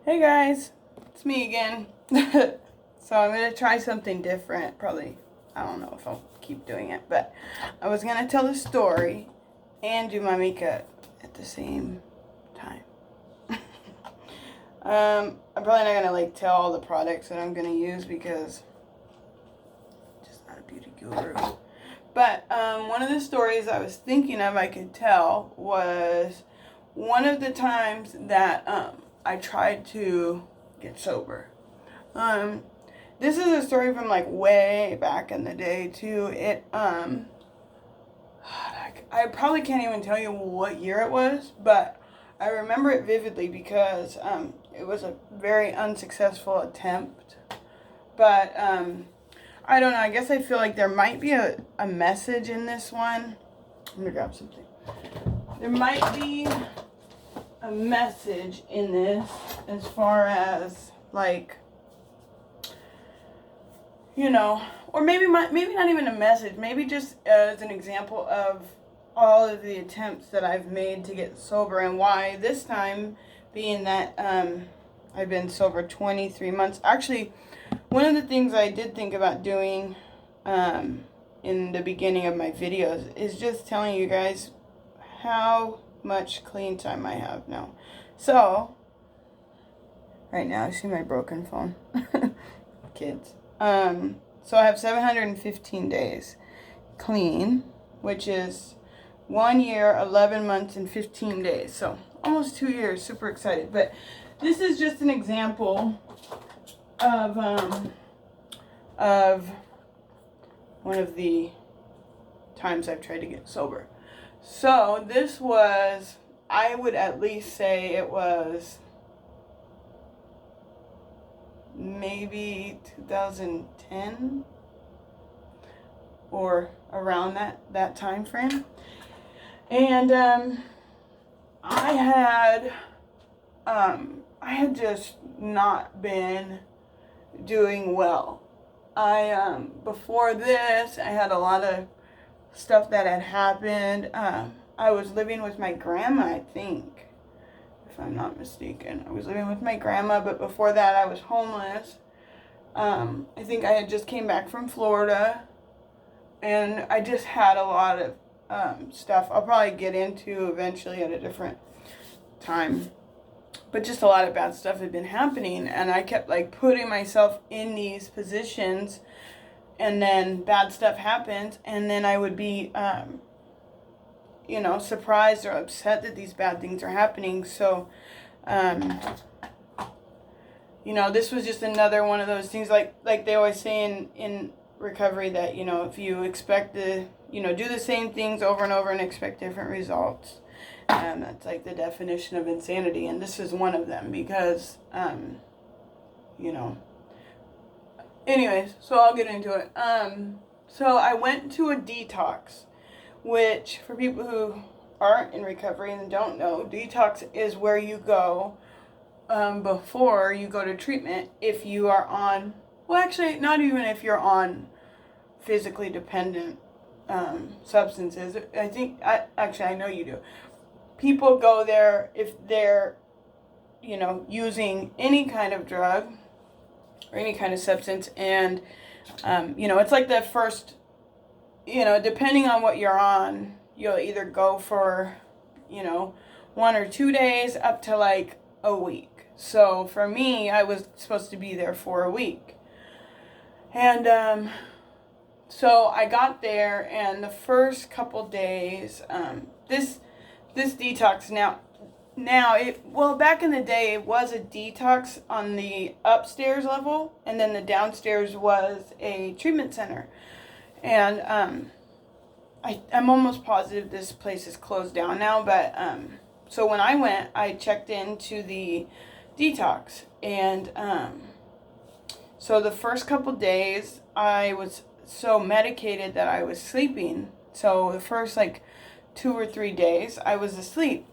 Hey guys, it's me again. So I'm going to try something different. Probably, I don't know if I'll keep doing it, but I was going to tell a story and do my makeup at the same time. I'm probably not going to tell all the products that I'm going to use because I'm just not a beauty guru. But one of the stories I was thinking of I could tell was one of the times that I tried to get sober. This is a story from way back in the day too. I probably can't even tell you what year it was, but I remember it vividly because it was a very unsuccessful attempt. But I don't know. I guess I feel like there might be a message in this one. I'm gonna grab something. There might be a message in this as far as or maybe not even a message, maybe just as an example of all of the attempts that I've made to get sober and why this time, being that I've been sober 23 months. Actually, one of the things I did think about doing in the beginning of my videos is just telling you guys how much clean time I have now. So, right now, I see my broken phone. Kids. So I have 715 days clean, which is 1 year, 11 months, and 15 days. So almost 2 years. Super excited. But this is just an example of one of the times I've tried to get sober. So this was, I would at least say it was maybe 2010 or around that time frame. And I had just not been doing well. Before this, I had a lot of stuff that had happened. I was living with my grandma, I think, if I'm not mistaken. I was living with my grandma, but before that I was homeless. I think I had just came back from Florida, and I just had a lot of stuff I'll probably get into eventually at a different time. But just a lot of bad stuff had been happening, and I kept putting myself in these positions, and then bad stuff happens, and then I would be surprised or upset that these bad things are happening. So this was just another one of those things, like they always say in recovery, that if you expect to do the same things over and over and expect different results, that's the definition of insanity. And this is one of them because anyways, so I'll get into it. So I went to a detox, which for people who aren't in recovery and don't know, detox is where you go before you go to treatment if you are on, well, actually, not even if you're on physically dependent substances. I know you do. People go there if they're, using any kind of drug or any kind of substance, and, it's like the first, depending on what you're on, you'll either go for, 1 or 2 days up to a week. So for me, I was supposed to be there for a week. And so I got there, and the first couple days, this detox back in the day, it was a detox on the upstairs level, and then the downstairs was a treatment center. And I'm almost positive this place is closed down now, but so when I went, I checked into the detox, and so the first couple days I was so medicated that I was sleeping. So the first 2 or 3 days I was asleep,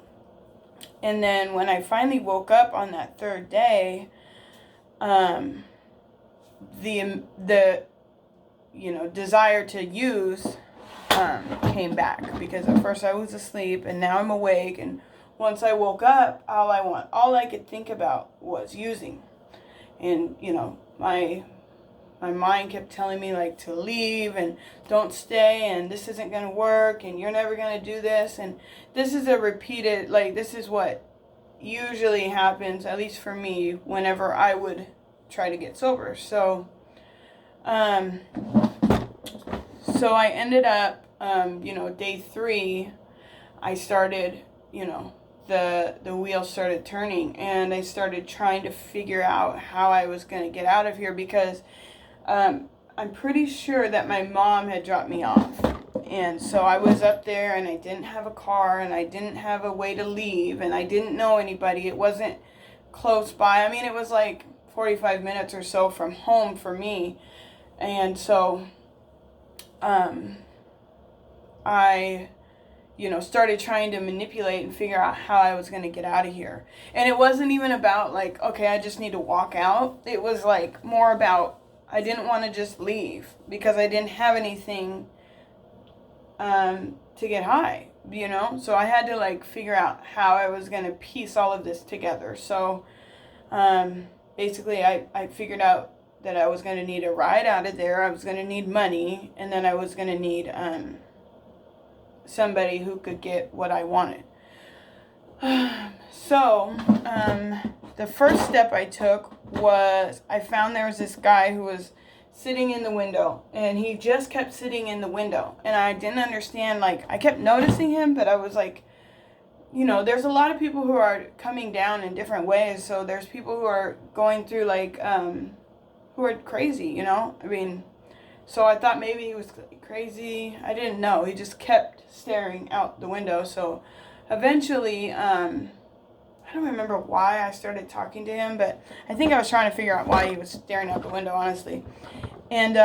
and then when I finally woke up on that third day, the desire to use came back, because at first I was asleep and now I'm awake and once I woke up, all I could think about was using. And, my mind kept telling me, like, to leave and don't stay, and this isn't going to work, and you're never going to do this. And this is a repeated, like, this is what usually happens, at least for me, whenever I would try to get sober. So I ended up, day 3, I started, the wheels started turning, and I started trying to figure out how I was going to get out of here, because I'm pretty sure that my mom had dropped me off. And so I was up there, and I didn't have a car, and I didn't have a way to leave, and I didn't know anybody. It wasn't close by. I mean, it was like 45 minutes or so from home for me. And so I started trying to manipulate and figure out how I was going to get out of here. And it wasn't even about, like, okay, I just need to walk out. It was, like, more about I didn't want to just leave because I didn't have anything to get high, So I had to, like, figure out how I was going to piece all of this together. So basically I figured out that I was going to need a ride out of there. I was going to need money, and then I was going to need somebody who could get what I wanted. So the first step I took was I found there was this guy who was sitting in the window, and he just kept sitting in the window, and I didn't understand, like, I kept noticing him, but I was like, there's a lot of people who are coming down in different ways. So there's people who are going through, like, who are crazy, I mean, so I thought maybe he was crazy. I didn't know. He just kept staring out the window. So eventually, I don't remember why I started talking to him, but I think I was trying to figure out why he was staring out the window, honestly. And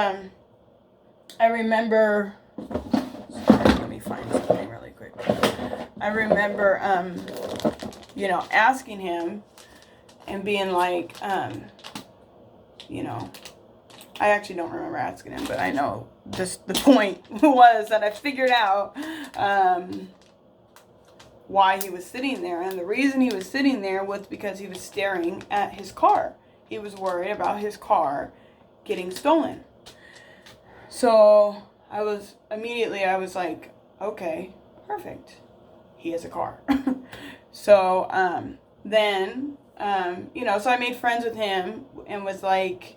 I remember, let me find something really quick. I remember, asking him and being like, I actually don't remember asking him, but I know just the point was that I figured out why he was sitting there. And the reason he was sitting there was because he was staring at his car. He was worried about his car getting stolen. So I was like, okay, perfect. He has a car. So then, so I made friends with him and was like,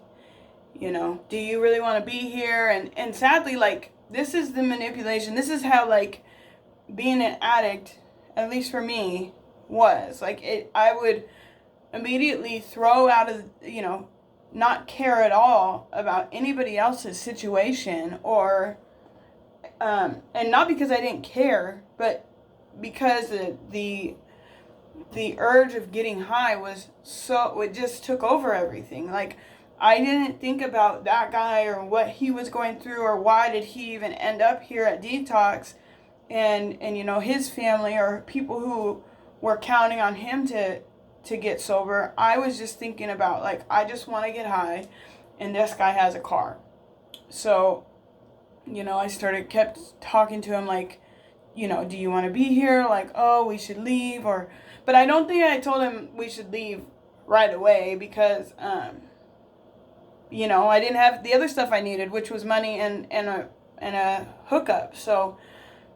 do you really want to be here? And sadly, like, this is the manipulation. This is how, like, being an addict, at least for me, was. Like, I would immediately throw out of, not care at all about anybody else's situation, or, and not because I didn't care, but because the urge of getting high was so, it just took over everything. Like, I didn't think about that guy or what he was going through, or why did he even end up here at detox, and his family, or people who were counting on him to get sober. I was just thinking about, like, I just want to get high, and this guy has a car. So, I kept talking to him, like, do you want to be here? Like, oh, we should leave, but I don't think I told him we should leave right away, because I didn't have the other stuff I needed, which was money and a hookup. So,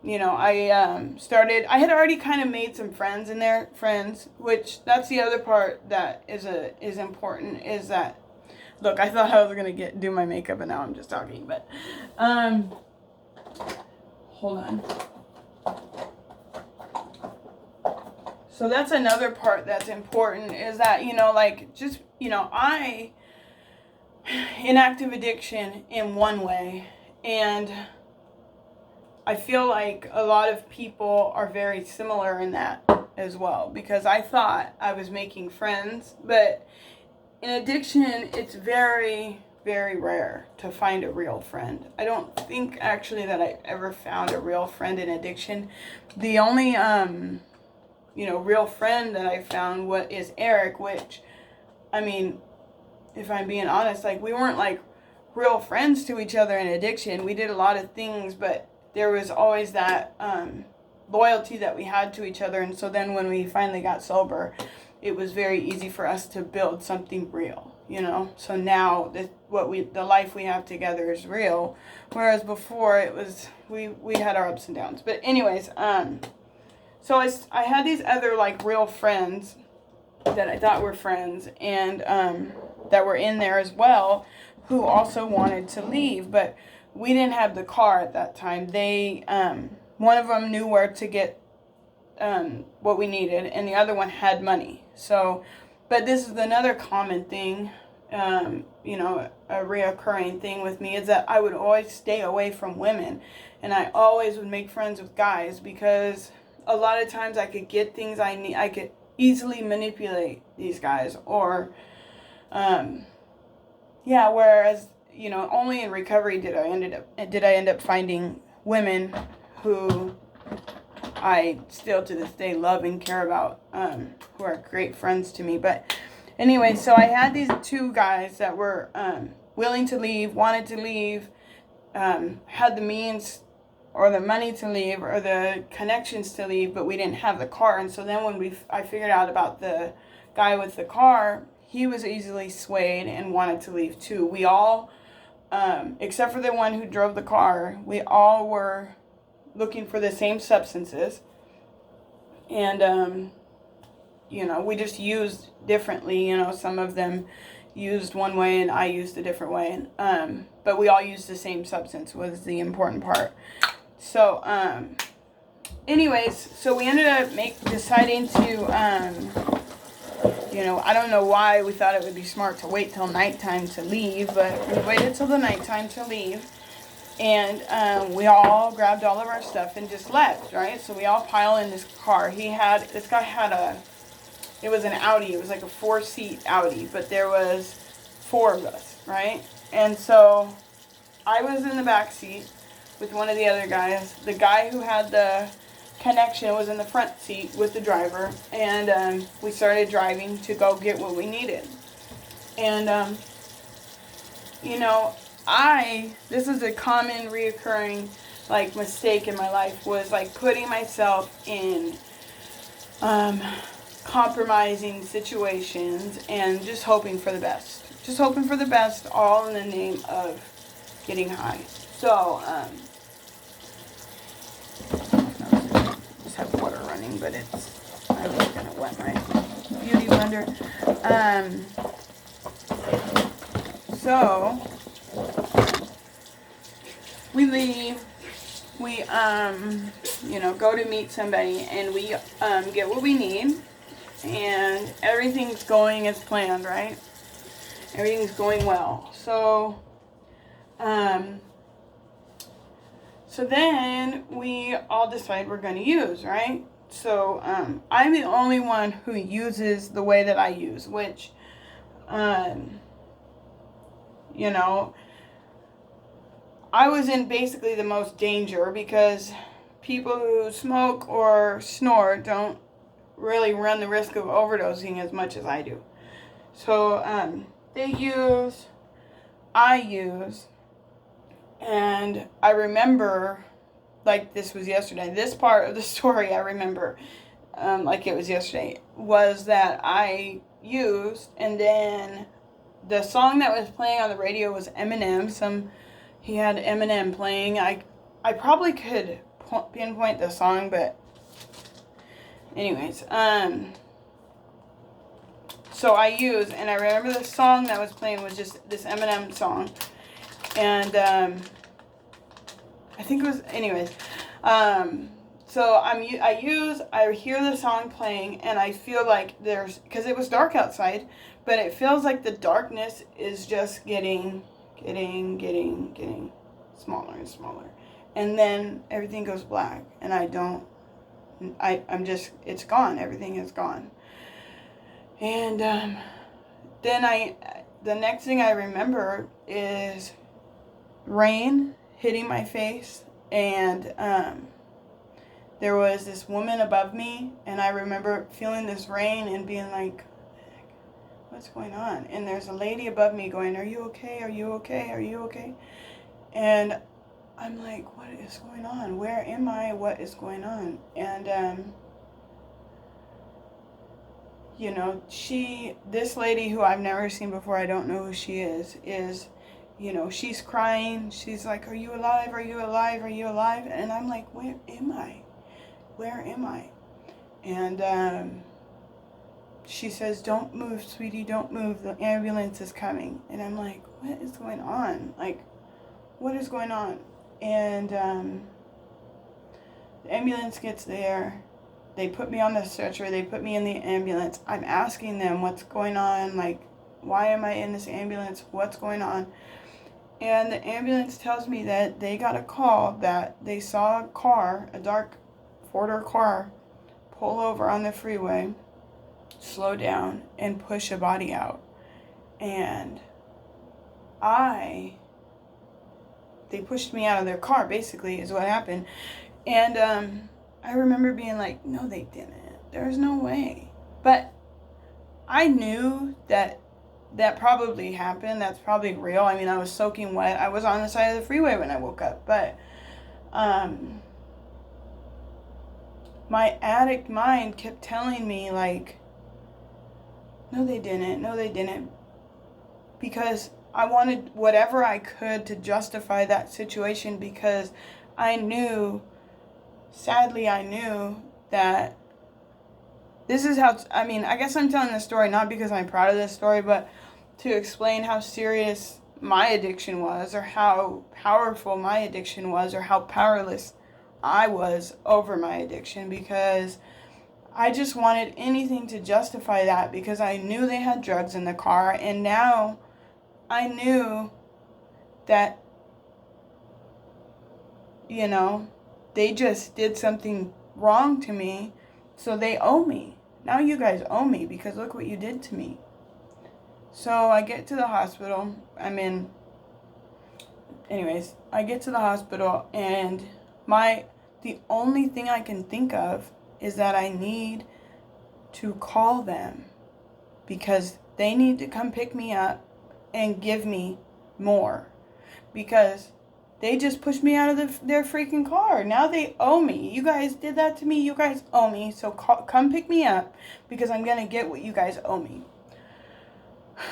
I had already kind of made some friends in there, which that's the other part that is important, is that, look, I thought I was going to do my makeup, and now I'm just talking, but, hold on. So that's another part that's important, is that, I inactive addiction in one way, and I feel like a lot of people are very similar in that as well, because I thought I was making friends, but in addiction, it's very, very rare to find a real friend. I don't think actually that I ever found a real friend in addiction. The only real friend that I found is Eric, which, I mean, if I'm being honest, like, we weren't like real friends to each other in addiction. We did a lot of things, but there was always that loyalty that we had to each other. And so then when we finally got sober, it was very easy for us to build something real, you know. So now the life we have together is real, whereas before it was we had our ups and downs. But anyways, so I had these other like real friends that I thought were friends, and that were in there as well, who also wanted to leave, but we didn't have the car at that time. They one of them knew where to get what we needed, and the other one had money. So, but this is another common thing, you know, a reoccurring thing with me, is that I would always stay away from women, and I always would make friends with guys, because a lot of times I could get things I need. I could easily manipulate these guys, or yeah, whereas, you know, only in recovery did I end up finding women who I still to this day love and care about, who are great friends to me. But anyway, so I had these two guys that were willing to leave, wanted to leave, had the means or the money to leave or the connections to leave, but we didn't have the car. And so then when I figured out about the guy with the car, he was easily swayed and wanted to leave too. We all, except for the one who drove the car, we all were looking for the same substances, and you know, we just used differently. You know, some of them used one way and I used a different way, but we all used the same substance was the important part. So anyways, so we ended up deciding to you know, I don't know why we thought it would be smart to wait till nighttime to leave, but we waited till the nighttime to leave. And we all grabbed all of our stuff and just left, right? So we all pile in this car. This guy had it was an Audi. It was like a 4-seat Audi, but there was 4 of us, right? And so I was in the back seat with one of the other guys. The guy who had the connection was in the front seat with the driver, and we started driving to go get what we needed. And you know, this is a common reoccurring like mistake in my life, was like putting myself in compromising situations and just hoping for the best, all in the name of getting high. So just have water running, but I was gonna wet my beauty blender. So we leave, we you know, go to meet somebody, and we get what we need, and everything's going as planned, right? Everything's going well. So so then we all decide we're going to use, right? So I'm the only one who uses the way that I use, which you know, I was in basically the most danger, because people who smoke or snort don't really run the risk of overdosing as much as I do. So they use, I use, and I remember like this was yesterday. This part of the story I remember like it was yesterday, was that I used, and then the song that was playing on the radio was Eminem. He had Eminem playing. I probably could pinpoint the song, but anyways, so I used, and I remember the song that was playing was just this Eminem song, and I think it was, anyways, so I hear the song playing, and I feel like because it was dark outside, but it feels like the darkness is just getting smaller and smaller, and then everything goes black, and I'm just, it's gone, everything is gone. And then the next thing I remember is rain hitting my face, and there was this woman above me, and I remember feeling this rain and being like, what's going on? And there's a lady above me going, are you okay? Are you okay? Are you okay? And I'm like, what is going on? Where am I? What is going on? And, you know, this lady who I've never seen before, I don't know who she is, you know, she's crying. She's like, are you alive? Are you alive? Are you alive? And I'm like, where am I? Where am I? And she says, don't move, sweetie, don't move. The ambulance is coming. And I'm like, what is going on? Like, what is going on? And the ambulance gets there. They put me on the stretcher. They put me in the ambulance. I'm asking them what's going on. Like, why am I in this ambulance? What's going on? And the ambulance tells me that they got a call that they saw a car, a dark four-door car, pull over on the freeway, slow down, and push a body out. And they pushed me out of their car, basically, is what happened. And I remember being like, no, they didn't. There's no way. But I knew that probably happened. That's probably real. I mean, I was soaking wet. I was on the side of the freeway when I woke up. But my addict mind kept telling me, like, no, they didn't. No, they didn't. Because I wanted whatever I could to justify that situation, because I knew, sadly, I knew that this is how, I mean, I guess I'm telling this story not because I'm proud of this story, but to explain how serious my addiction was, or how powerful my addiction was, or how powerless I was over my addiction, because I just wanted anything to justify that, because I knew they had drugs in the car, and now I knew that, you know, they just did something wrong to me, so they owe me. Now you guys owe me, because look what you did to me. So I get to the hospital. I get to the hospital, and the only thing I can think of is that I need to call them, because they need to come pick me up and give me more, because they just pushed me out of their freaking car. Now they owe me. You guys did that to me. You guys owe me. So come pick me up, because I'm going to get what you guys owe me.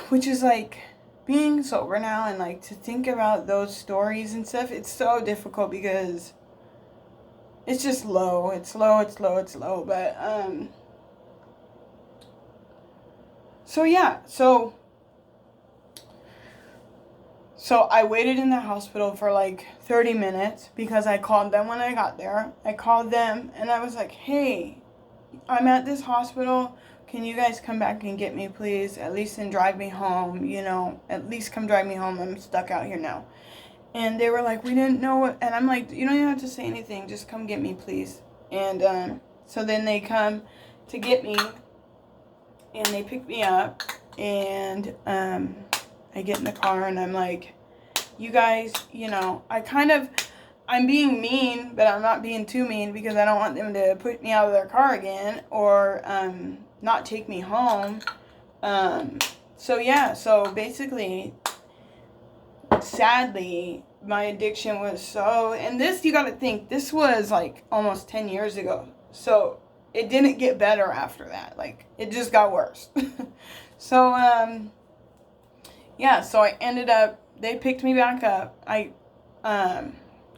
Which is like being sober now, and like to think about those stories and stuff. It's so difficult, because it's just low. It's low. It's low. It's low. But, so yeah. So I waited in the hospital for like 30 minutes, because I called them when I got there. I called them and I was like, hey, I'm at this hospital. Can you guys come back and get me, please? At least and drive me home, you know. At least come drive me home. I'm stuck out here now. And they were like, we didn't know what. And I'm like, you don't even have to say anything. Just come get me, please. And so then they come to get me. And they pick me up. And I get in the car and I'm like, you guys, you know, I'm being mean, but I'm not being too mean, because I don't want them to put me out of their car again, or not take me home. So basically, sadly, my addiction was so, and this, you gotta think, this was like almost 10 years ago. So it didn't get better after that. Like, it just got worse. So, so I ended up, they picked me back up. I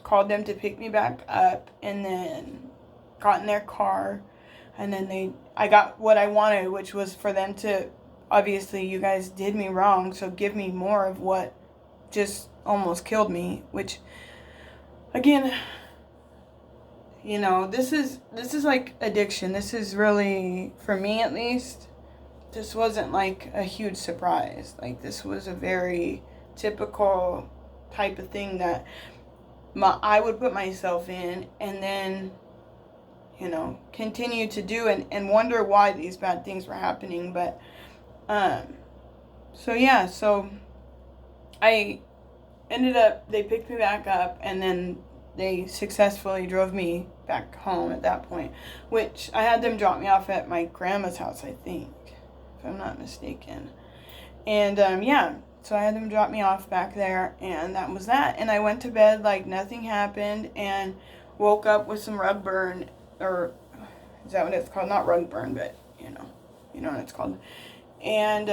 called them to pick me back up, and then got in their car, and then I got what I wanted, which was for them to, obviously, you guys did me wrong, so give me more of what just almost killed me, which, again, you know, this is like addiction. This is really, for me at least, this wasn't like a huge surprise. Like, this was a very typical type of thing that I would put myself in, and then, you know, continue to do, and wonder why these bad things were happening. But so I ended up, they picked me back up, and then they successfully drove me back home at that point, which I had them drop me off at my grandma's house, I think, if I'm not mistaken. And So I had them drop me off back there, and that was that. And I went to bed like nothing happened, and woke up with some rug burn, or is that what it's called? Not rug burn, but you know what it's called. And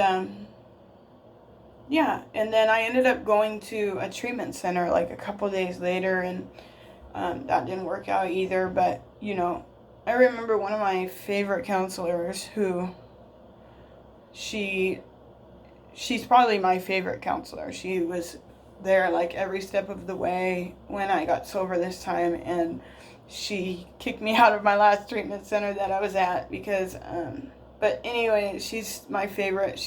yeah, and then I ended up going to a treatment center like a couple days later, and that didn't work out either. But I remember one of my favorite counselors who she's probably my favorite counselor. She was there like every step of the way when I got sober this time, and she kicked me out of my last treatment center that I was at because but anyway, she's my favorite.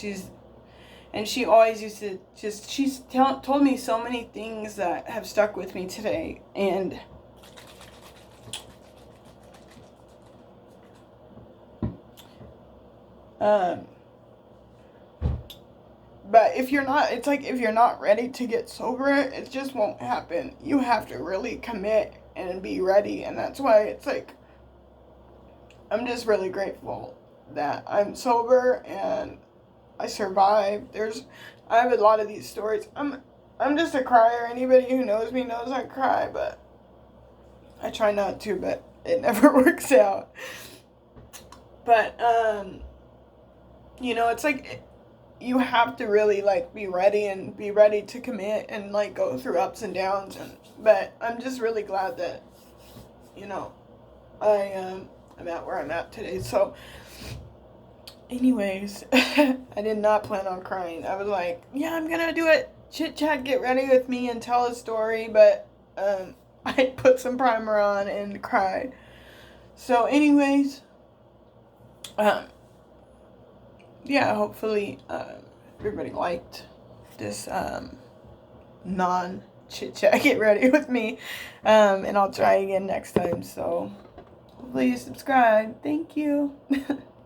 And she always used to she's told me so many things that have stuck with me today. And but if you're not ready to get sober, it just won't happen. You have to really commit and be ready. And that's why it's like, I'm just really grateful that I'm sober and I survived. I have a lot of these stories. I'm just a crier. Anybody who knows me knows I cry, but I try not to, but it never works out. But it's like you have to really like be ready to commit and like go through ups and downs. But I'm just really glad that I'm at where I'm at today. So anyways, I did not plan on crying. I was like, yeah, I'm gonna do it. Chit chat, get ready with me and tell a story. But I put some primer on and cried. So anyways, yeah, hopefully everybody liked this non chit chat, get ready with me. And I'll try again next time. So hopefully you subscribe. Thank you.